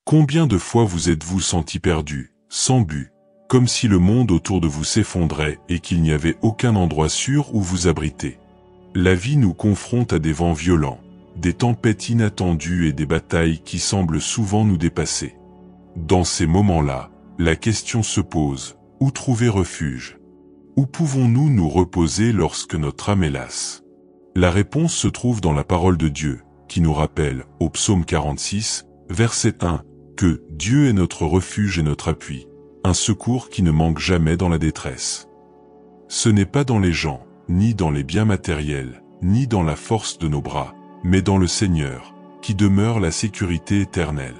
Combien de fois vous êtes-vous senti perdu, sans but, comme si le monde autour de vous s'effondrait et qu'il n'y avait aucun endroit sûr où vous abriter? La vie nous confronte à des vents violents, des tempêtes inattendues et des batailles qui semblent souvent nous dépasser. Dans ces moments-là, la question se pose, où trouver refuge? Où pouvons-nous nous reposer lorsque notre âme est lasse? La réponse se trouve dans la parole de Dieu, qui nous rappelle, au psaume 46, verset 1, que Dieu est notre refuge et notre appui, un secours qui ne manque jamais dans la détresse. Ce n'est pas dans les gens, ni dans les biens matériels, ni dans la force de nos bras, mais dans le Seigneur, qui demeure la sécurité éternelle.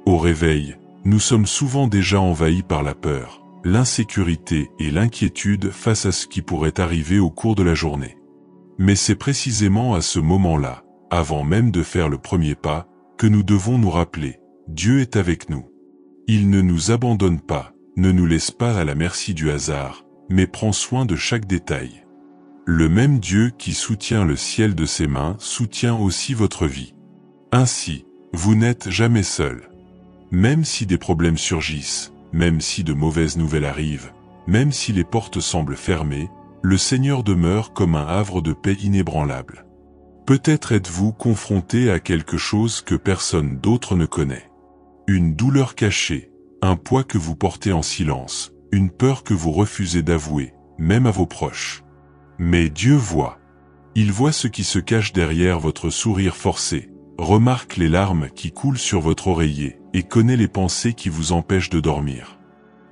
Au réveil, nous sommes souvent déjà envahis par la peur, l'insécurité et l'inquiétude face à ce qui pourrait arriver au cours de la journée. Mais c'est précisément à ce moment-là, avant même de faire le premier pas, que nous devons nous rappeler, Dieu est avec nous. Il ne nous abandonne pas, ne nous laisse pas à la merci du hasard, mais prend soin de chaque détail. Le même Dieu qui soutient le ciel de ses mains soutient aussi votre vie. Ainsi, vous n'êtes jamais seul. Même si des problèmes surgissent, même si de mauvaises nouvelles arrivent, même si les portes semblent fermées, le Seigneur demeure comme un havre de paix inébranlable. Peut-être êtes-vous confronté à quelque chose que personne d'autre ne connaît. Une douleur cachée, un poids que vous portez en silence, une peur que vous refusez d'avouer, même à vos proches. Mais Dieu voit. Il voit ce qui se cache derrière votre sourire forcé, remarque les larmes qui coulent sur votre oreiller et connaît les pensées qui vous empêchent de dormir.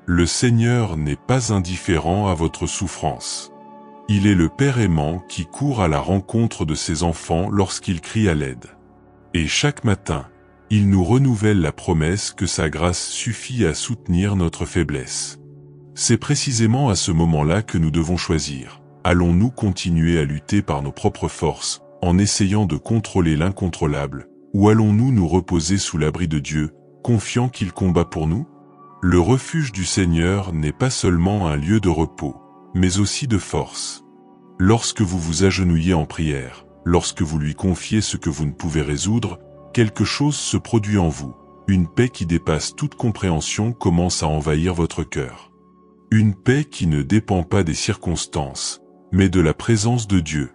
Le Seigneur n'est pas indifférent à votre souffrance. Il est le Père aimant qui court à la rencontre de ses enfants lorsqu'ils crient à l'aide. Et chaque matin, il nous renouvelle la promesse que sa grâce suffit à soutenir notre faiblesse. C'est précisément à ce moment-là que nous devons choisir. Allons-nous continuer à lutter par nos propres forces, en essayant de contrôler l'incontrôlable, ou allons-nous nous reposer sous l'abri de Dieu, confiant qu'il combat pour nous? Le refuge du Seigneur n'est pas seulement un lieu de repos, mais aussi de force. Lorsque vous vous agenouillez en prière, lorsque vous lui confiez ce que vous ne pouvez résoudre, quelque chose se produit en vous. Une paix qui dépasse toute compréhension commence à envahir votre cœur. Une paix qui ne dépend pas des circonstances, mais de la présence de Dieu.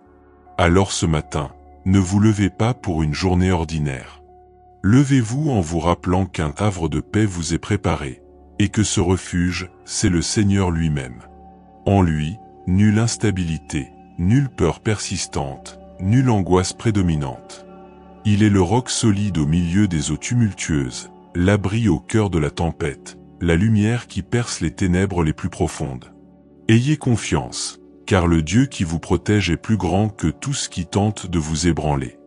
Alors ce matin, ne vous levez pas pour une journée ordinaire. Levez-vous en vous rappelant qu'un havre de paix vous est préparé, et que ce refuge, c'est le Seigneur lui-même. En lui, nulle instabilité, nulle peur persistante, nulle angoisse prédominante. Il est le roc solide au milieu des eaux tumultueuses, l'abri au cœur de la tempête, la lumière qui perce les ténèbres les plus profondes. Ayez confiance, car le Dieu qui vous protège est plus grand que tout ce qui tente de vous ébranler.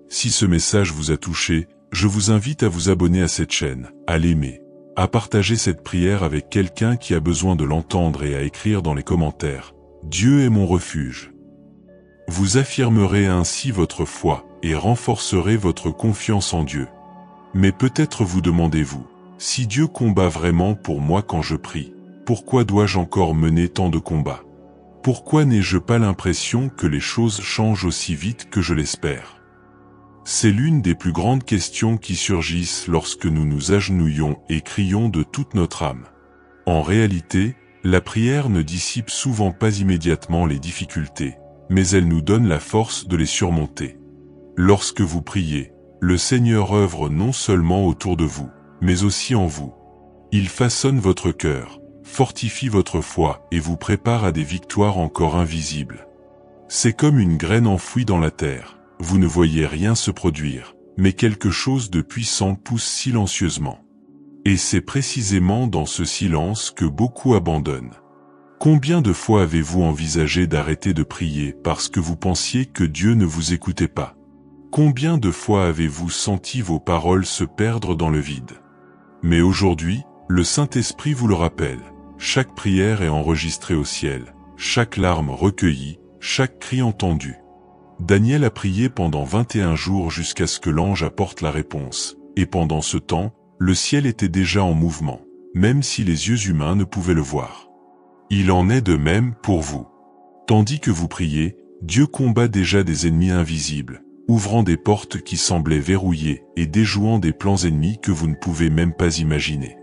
Si ce message vous a touché, je vous invite à vous abonner à cette chaîne, à l'aimer, à partager cette prière avec quelqu'un qui a besoin de l'entendre et à écrire dans les commentaires « Dieu est mon refuge ». Vous affirmerez ainsi votre foi et renforcerez votre confiance en Dieu. Mais peut-être vous demandez-vous, si Dieu combat vraiment pour moi quand je prie, pourquoi dois-je encore mener tant de combats? Pourquoi n'ai-je pas l'impression que les choses changent aussi vite que je l'espère? C'est l'une des plus grandes questions qui surgissent lorsque nous nous agenouillons et crions de toute notre âme. En réalité, la prière ne dissipe souvent pas immédiatement les difficultés, mais elle nous donne la force de les surmonter. Lorsque vous priez, le Seigneur œuvre non seulement autour de vous, mais aussi en vous. Il façonne votre cœur, fortifie votre foi et vous prépare à des victoires encore invisibles. C'est comme une graine enfouie dans la terre. Vous ne voyez rien se produire, mais quelque chose de puissant pousse silencieusement. Et c'est précisément dans ce silence que beaucoup abandonnent. Combien de fois avez-vous envisagé d'arrêter de prier parce que vous pensiez que Dieu ne vous écoutait pas? Combien de fois avez-vous senti vos paroles se perdre dans le vide? Mais aujourd'hui, le Saint-Esprit vous le rappelle. Chaque prière est enregistrée au ciel, chaque larme recueillie, chaque cri entendu. Daniel a prié pendant 21 jours jusqu'à ce que l'ange apporte la réponse, et pendant ce temps, le ciel était déjà en mouvement, même si les yeux humains ne pouvaient le voir. Il en est de même pour vous. Tandis que vous priez, Dieu combat déjà des ennemis invisibles, ouvrant des portes qui semblaient verrouillées et déjouant des plans ennemis que vous ne pouvez même pas imaginer.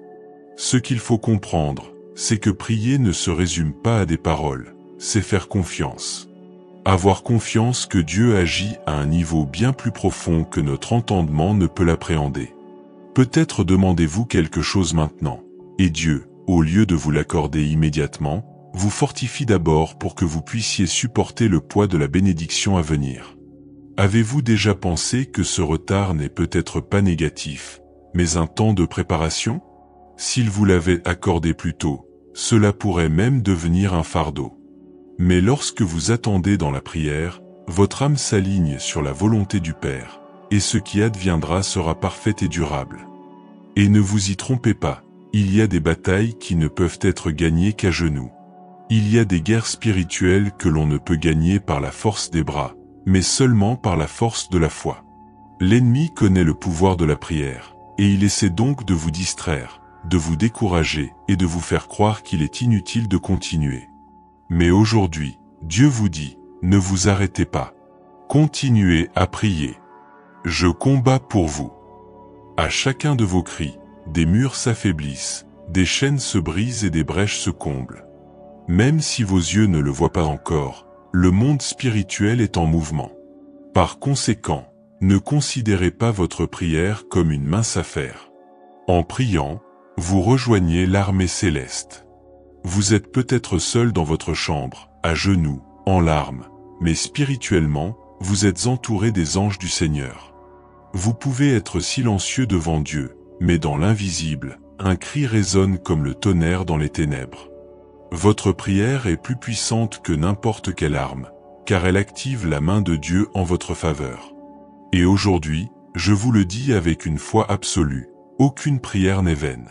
Ce qu'il faut comprendre, c'est que prier ne se résume pas à des paroles, c'est faire confiance. Avoir confiance que Dieu agit à un niveau bien plus profond que notre entendement ne peut l'appréhender. Peut-être demandez-vous quelque chose maintenant, et Dieu, au lieu de vous l'accorder immédiatement, vous fortifie d'abord pour que vous puissiez supporter le poids de la bénédiction à venir. Avez-vous déjà pensé que ce retard n'est peut-être pas négatif, mais un temps de préparation? S'il vous l'avait accordé plus tôt, cela pourrait même devenir un fardeau. Mais lorsque vous attendez dans la prière, votre âme s'aligne sur la volonté du Père, et ce qui adviendra sera parfait et durable. Et ne vous y trompez pas, il y a des batailles qui ne peuvent être gagnées qu'à genoux. Il y a des guerres spirituelles que l'on ne peut gagner par la force des bras, mais seulement par la force de la foi. L'ennemi connaît le pouvoir de la prière, et il essaie donc de vous distraire, de vous décourager et de vous faire croire qu'il est inutile de continuer. Mais aujourd'hui, Dieu vous dit, ne vous arrêtez pas. Continuez à prier. Je combats pour vous. À chacun de vos cris, des murs s'affaiblissent, des chaînes se brisent et des brèches se comblent. Même si vos yeux ne le voient pas encore, le monde spirituel est en mouvement. Par conséquent, ne considérez pas votre prière comme une mince affaire. En priant, vous rejoignez l'armée céleste. Vous êtes peut-être seul dans votre chambre, à genoux, en larmes, mais spirituellement, vous êtes entouré des anges du Seigneur. Vous pouvez être silencieux devant Dieu, mais dans l'invisible, un cri résonne comme le tonnerre dans les ténèbres. Votre prière est plus puissante que n'importe quelle arme, car elle active la main de Dieu en votre faveur. Et aujourd'hui, je vous le dis avec une foi absolue, aucune prière n'est vaine.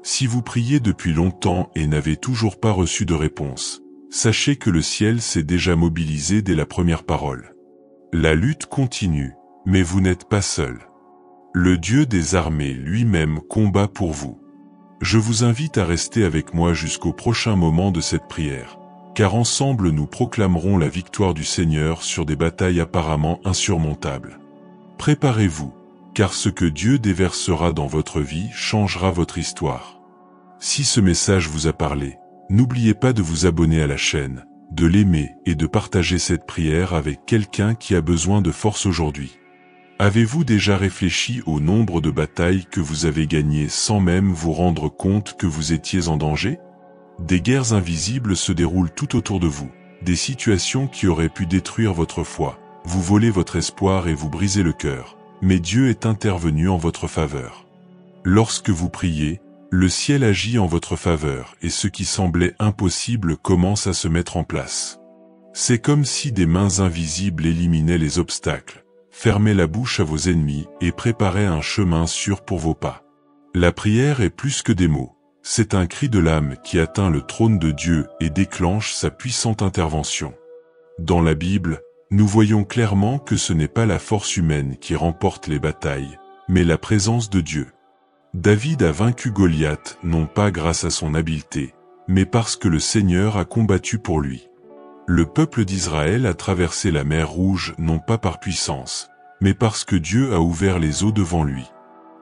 Si vous priez depuis longtemps et n'avez toujours pas reçu de réponse, sachez que le ciel s'est déjà mobilisé dès la première parole. La lutte continue, mais vous n'êtes pas seul. Le Dieu des armées lui-même combat pour vous. Je vous invite à rester avec moi jusqu'au prochain moment de cette prière, car ensemble nous proclamerons la victoire du Seigneur sur des batailles apparemment insurmontables. Préparez-vous, car ce que Dieu déversera dans votre vie changera votre histoire. Si ce message vous a parlé, n'oubliez pas de vous abonner à la chaîne, de l'aimer et de partager cette prière avec quelqu'un qui a besoin de force aujourd'hui. Avez-vous déjà réfléchi au nombre de batailles que vous avez gagnées sans même vous rendre compte que vous étiez en danger? Des guerres invisibles se déroulent tout autour de vous, des situations qui auraient pu détruire votre foi, vous voler votre espoir et vous briser le cœur. Mais Dieu est intervenu en votre faveur. Lorsque vous priez, le ciel agit en votre faveur et ce qui semblait impossible commence à se mettre en place. C'est comme si des mains invisibles éliminaient les obstacles, fermaient la bouche à vos ennemis et préparaient un chemin sûr pour vos pas. La prière est plus que des mots, c'est un cri de l'âme qui atteint le trône de Dieu et déclenche sa puissante intervention. Dans la Bible, nous voyons clairement que ce n'est pas la force humaine qui remporte les batailles, mais la présence de Dieu. David a vaincu Goliath non pas grâce à son habileté, mais parce que le Seigneur a combattu pour lui. Le peuple d'Israël a traversé la mer Rouge non pas par puissance, mais parce que Dieu a ouvert les eaux devant lui.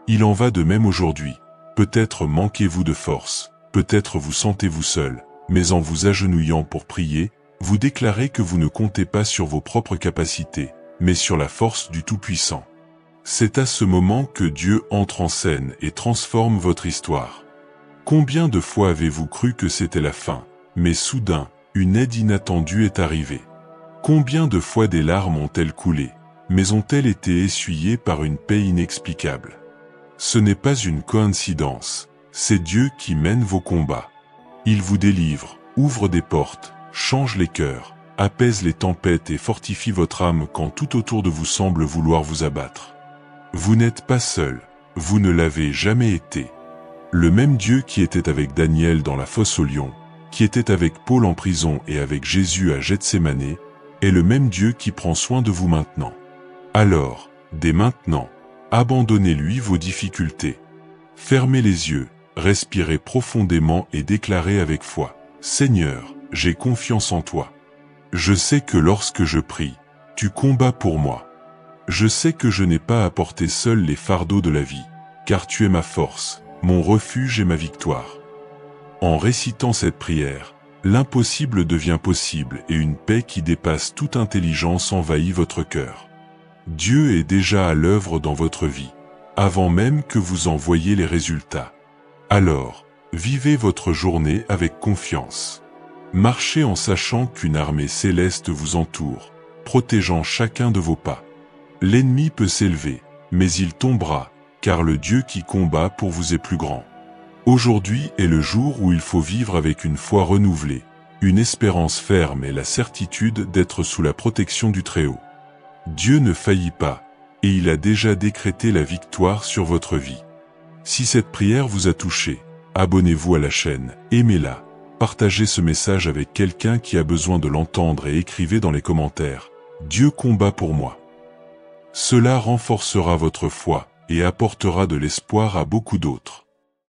Il en va de même aujourd'hui. Peut-être manquez-vous de force, peut-être vous sentez-vous seul, mais en vous agenouillant pour prier, vous déclarez que vous ne comptez pas sur vos propres capacités, mais sur la force du Tout-Puissant. C'est à ce moment que Dieu entre en scène et transforme votre histoire. Combien de fois avez-vous cru que c'était la fin, mais soudain, une aide inattendue est arrivée? Combien de fois des larmes ont-elles coulé, mais ont-elles été essuyées par une paix inexplicable? Ce n'est pas une coïncidence, c'est Dieu qui mène vos combats. Il vous délivre, ouvre des portes, change les cœurs, apaise les tempêtes et fortifie votre âme quand tout autour de vous semble vouloir vous abattre. Vous n'êtes pas seul, vous ne l'avez jamais été. Le même Dieu qui était avec Daniel dans la fosse aux lions, qui était avec Paul en prison et avec Jésus à Gethsémanée, est le même Dieu qui prend soin de vous maintenant. Alors, dès maintenant, abandonnez-lui vos difficultés. Fermez les yeux, respirez profondément et déclarez avec foi, « Seigneur, j'ai confiance en toi. Je sais que lorsque je prie, tu combats pour moi. Je sais que je n'ai pas à porter seul les fardeaux de la vie, car tu es ma force, mon refuge et ma victoire. En récitant cette prière, l'impossible devient possible et une paix qui dépasse toute intelligence envahit votre cœur. Dieu est déjà à l'œuvre dans votre vie, avant même que vous en voyiez les résultats. Alors, vivez votre journée avec confiance. Marchez en sachant qu'une armée céleste vous entoure, protégeant chacun de vos pas. L'ennemi peut s'élever, mais il tombera, car le Dieu qui combat pour vous est plus grand. Aujourd'hui est le jour où il faut vivre avec une foi renouvelée, une espérance ferme et la certitude d'être sous la protection du Très-Haut. Dieu ne faillit pas, et il a déjà décrété la victoire sur votre vie. Si cette prière vous a touché, abonnez-vous à la chaîne, aimez-la, partagez ce message avec quelqu'un qui a besoin de l'entendre et écrivez dans les commentaires « Dieu combat pour moi ». Cela renforcera votre foi et apportera de l'espoir à beaucoup d'autres.